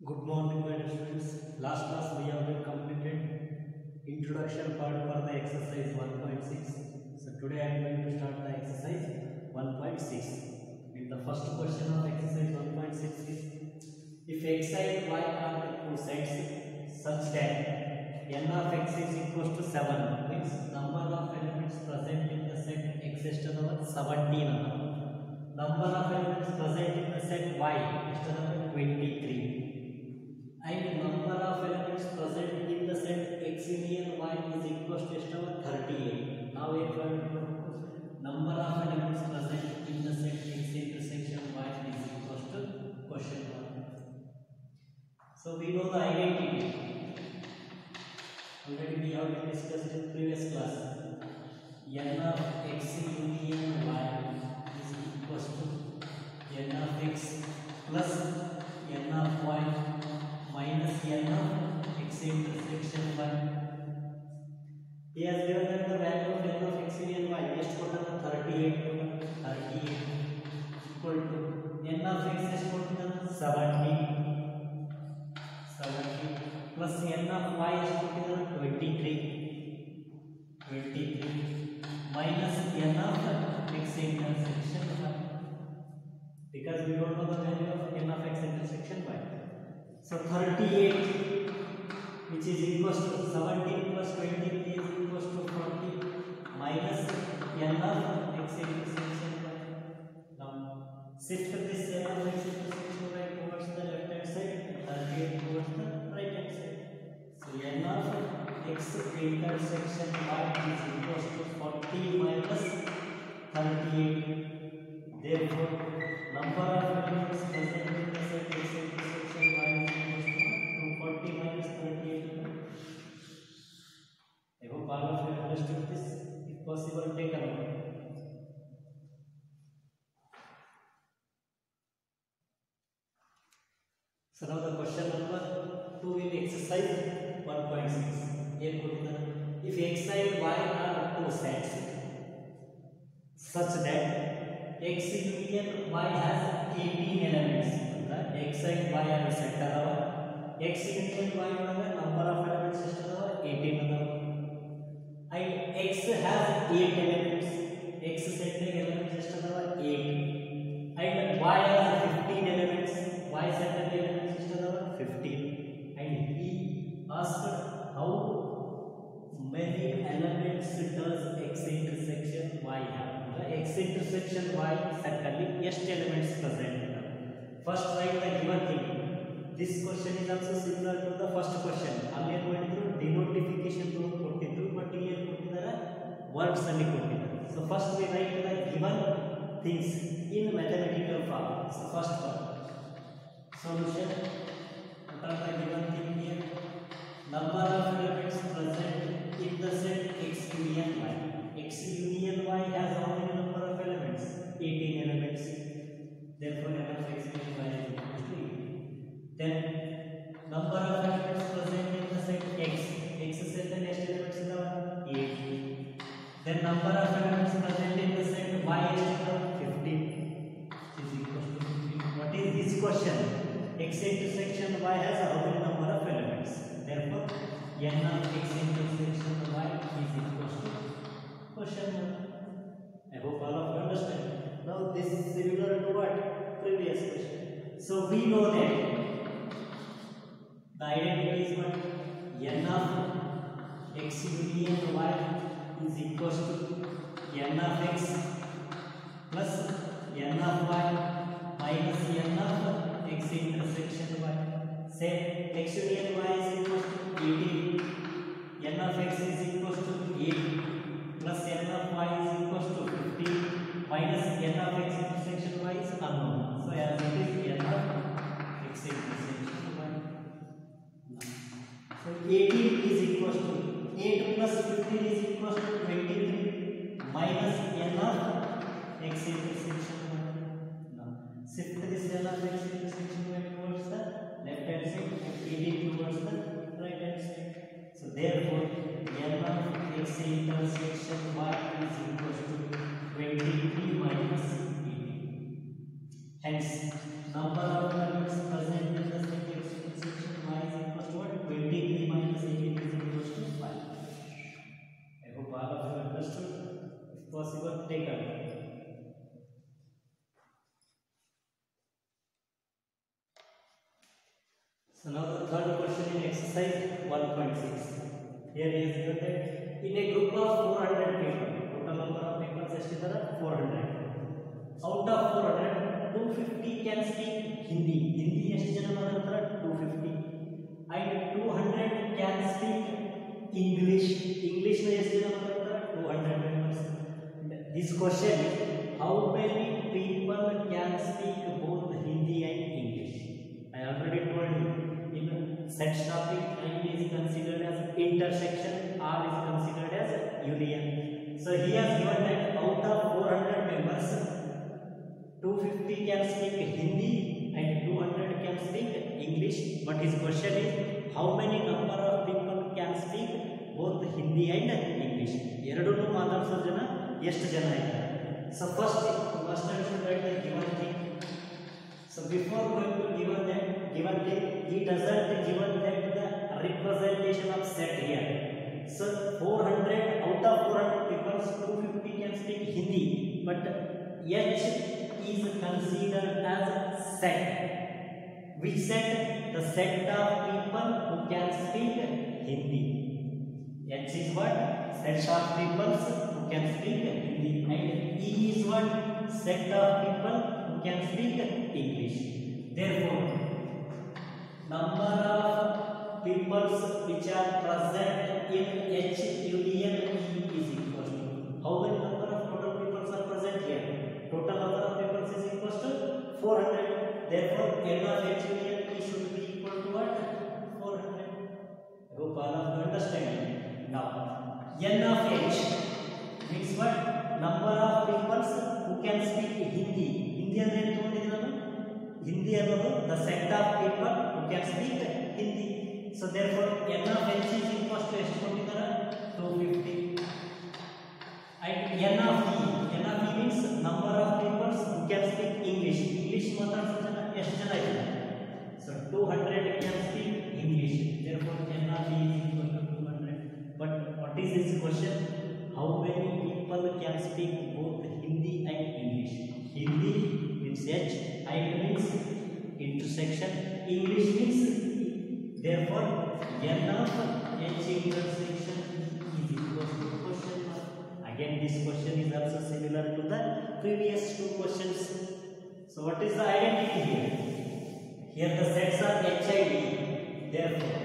Good morning, my dear students. Last class we have been completed introduction part for the exercise 1.6. So today I am going to start the exercise 1.6. And the first question of exercise 1.6 is, if x and y are two sets such that n of x is equals to 7, means number of elements present in the set x is to the power 17. Number of elements present in the set y is to the power 23. And number of elements present in the set x union y is equals to 38. Now we find number of elements present in the set x intersection y is equals to question mark. So we know the identity. Already we have discussed in previous class. N of x union y is equals to n of x plus n of y minus n of x intersection y. He has given that the value of n of x union y is 38 equal to n of x is 70 plus n of y is 23 minus n of x intersection y, because we don't know the value of n of x intersection y. So 38, which is equals to 17 plus 23 is equals to 40 minus n of x intersection y. Now shift this n of x intersection y towards the left hand side, 38 towards the right hand side. So n of x intersection y is equals to 40 minus 38. Therefore, number of elements present in the set x intersection y is equals to 240 minus 38. I hope all of you understood this. If possible, take a note. So now the question number 2 in exercise 1.6. Here if x and y are two sets such that x union y has 18 elements. The x and y are set adava. X union y number of elements is 18 adava. And x has 8 elements. X set elements is 8. And y has 15 elements. Y set elements is 15. And he asked how many elements does x intersection y have. X intersection y certainly ಎಷ್ಟು elements present. First write the given thing. This question is also similar to the first question. ಅಲ್ಲಿ ಏನು ಮಾಡಿದ್ರು denotification ಕೊಟ್ಟಿದ್ರು, but ಇಲ್ಲಿ ಏನು ಕೊಟ್ಟಿದ್ದಾರೆ words ಅಲ್ಲಿ ಕೊಟ್ಟಿದ್ದಾರೆ. So first we write the given things in mathematical form. So first one solution. What are the given thing here? Number of elements present in the set x union y. X union y has how many number of elements? 18 elements. Therefore, n of x union y is equal to 18. Then, number of elements present in the set x. X set the next elements in the 8. Then, number of elements present in the set y is 15. Is equal to 15. What is this question? X intersection y has how many number of elements? Therefore, n of x intersection y is equal to question mark. I hope all of you understand. Now this is similar to what? Previous question. So we know that the identity is what? N of x union y is equal to n of x plus n of y minus n of x intersection y. Say x union y is equal to 18. N of x is equal to 8 plus n of y is equal to 15 minus n of x intersection y is unknown. So as it is n of x intersection y. So 18 is equal to 8 plus 15 is equal to 23 minus n of x intersection y. Now shift this n of x intersection y towards the left hand side and 18 towards the right hand side. So therefore n of x intersection y is equal to 23 minus 18. Hence, number of elements present in the set x So now the third question in exercise 1.6. Here he has given that in a group of 400 people, total number of people is 400. Out of 400, 250 can speak Hindi. Hindi ಎಷ್ಟು ಜನ ಮಾತಾಡ್ತಾರೆ? 250. And 200 can speak English. English ನ ಎಷ್ಟು ಜನ ಮಾತಾಡ್ತಾರೆ? 200 members. This question is how many people can speak both Hindi and English? I already told you. In set topic, and is considered as intersection, R is considered as union. So he has given that out of 400 members, 250 can speak Hindi and 200 can speak English. But his question is how many number of people can speak both Hindi and English? ಎರಡನ್ನೂ ಮಾತಾಡಿಸೋ ಜನ ಎಷ್ಟು ಜನ ಇದ್ದಾರೆ? So first I should write the given thing. So before going to given thing, he doesn't given that the representation of set here. So 400 out of 400 people, 250 can speak Hindi, but H is considered as set. Which set? The set of people who can speak Hindi. H is what? Set of people who can speak Hindi, and E is what? Set of people who can speak English. Therefore, number of peoples which are present in H union E is equal to how many number of total peoples are present here? Total number of peoples is equal to 400. Therefore, N of H union E should be equal to what? 400. I hope all of you understand. Now, N of H means what? Number of peoples who can speak Hindi. Hindi ಅಂದ್ರೆ ಏನು ತಗೊಂಡಿದ್ದೀವಿ ನಾವು? Hindi ಅನ್ನೋದು the set of people who can speak Hindi. So therefore N of H is equal to ಎಷ್ಟು ಕೊಟ್ಟಿದ್ದಾರೆ? 250. And N of E means number of people who can speak English. English ಮಾತಾಡೋ ಜನ ಎಷ್ಟು ಜನ ಇದ್ದಾರೆ? So 200 can speak English. Therefore N of E is equal to 200. But what is this question? How many people can speak both Hindi and English? Hindi means H, and means intersection. English means E. Therefore, N of H intersection is equal to question mark. Again, this question is also similar to the previous two questions. So, what is the identity here? Here the sets are H and E. Therefore,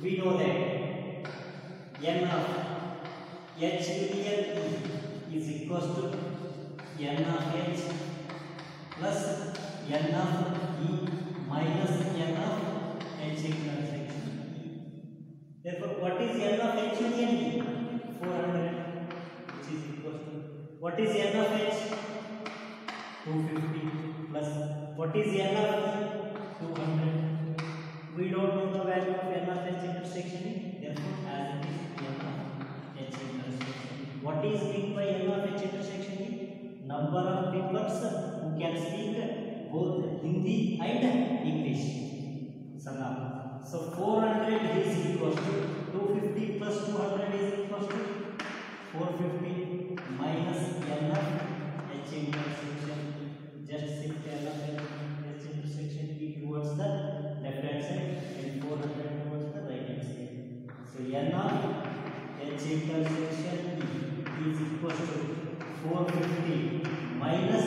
we know that N of H union E is equal to N of H plus N of E minus N of H intersection E. Therefore, what is N of H union E? 400, which is equal to what is N of H? 250 plus what is N of E? 200. We don't know the value of N of H intersection E. Therefore, as it is N of H intersection. What is meant by N of H intersection E? Number of people who can speak both Hindi and English. So now, so 400 is equal to 250 plus 200 is equal to 450 minus N of H intersection. Just shift N of H intersection E towards the left hand side and 400 towards the right hand side. So N of H intersection E is equal to 450 minus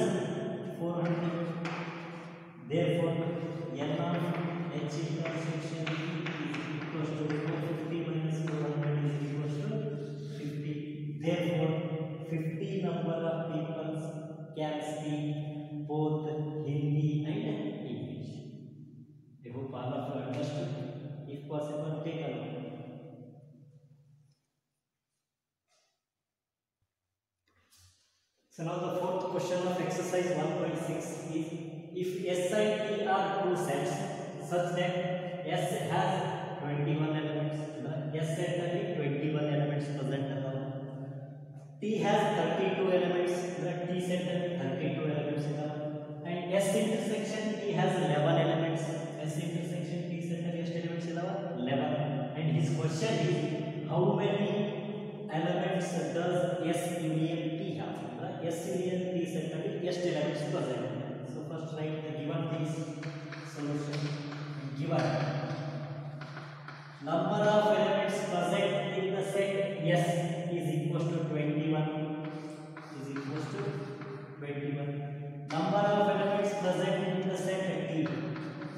400. Therefore, N of H intersection E is equal to 450 minus 400 is equal to 50. Therefore, 50 number of people can speak both Hindi and English. I hope all of you understood. If possible, take a look. So now the fourth question of exercise 1.6 is if S and T are two sets such that S has 21 elements, S set ಅಲ್ಲಿ 21 elements present ಇದಾವೆ. T has 32 elements, T set ಅಲ್ಲಿ 32 elements ಇದಾವೆ. And S intersection T has 11 elements. S intersection T set ಅಲ್ಲಿ ಎಷ್ಟು elements ಇದಾವೆ? 11. And his question is how many elements does S union T have? S union T set ಅಲ್ಲಿ ಎಷ್ಟು elements present? So first write the given things, solution, and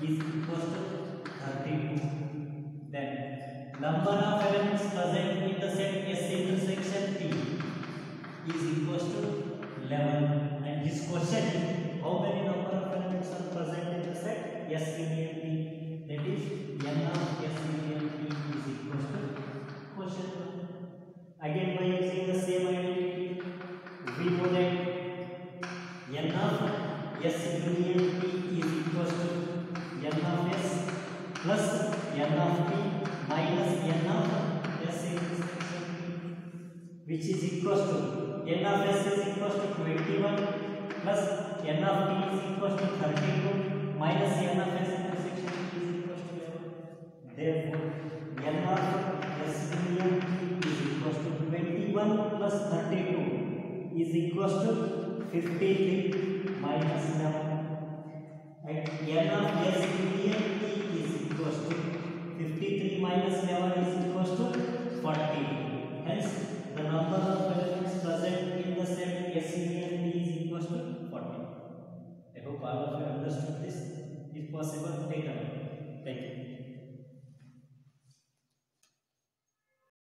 is equals to 32. Then number of elements present in the set S intersection T is equals to 11. And his question is, how many number of elements are present in the set S union T? That is, n of S union T is equals to question. Again, by using the same identity, we know that n of S union T is equals to n of S plus n of T minus n of S intersection T, which is equals to n of S is equals to 21 plus n of T is equals to 32 minus n of S intersection T is equals to 11. Therefore, n of S union T is equals to 21 plus 32 is equals to 53 minus 11. And n of S union T is equals to 53 minus 11 is equals to 40. Hence, the number of elements present in the set S union T is equals to 40. I hope all of you understood this. If possible,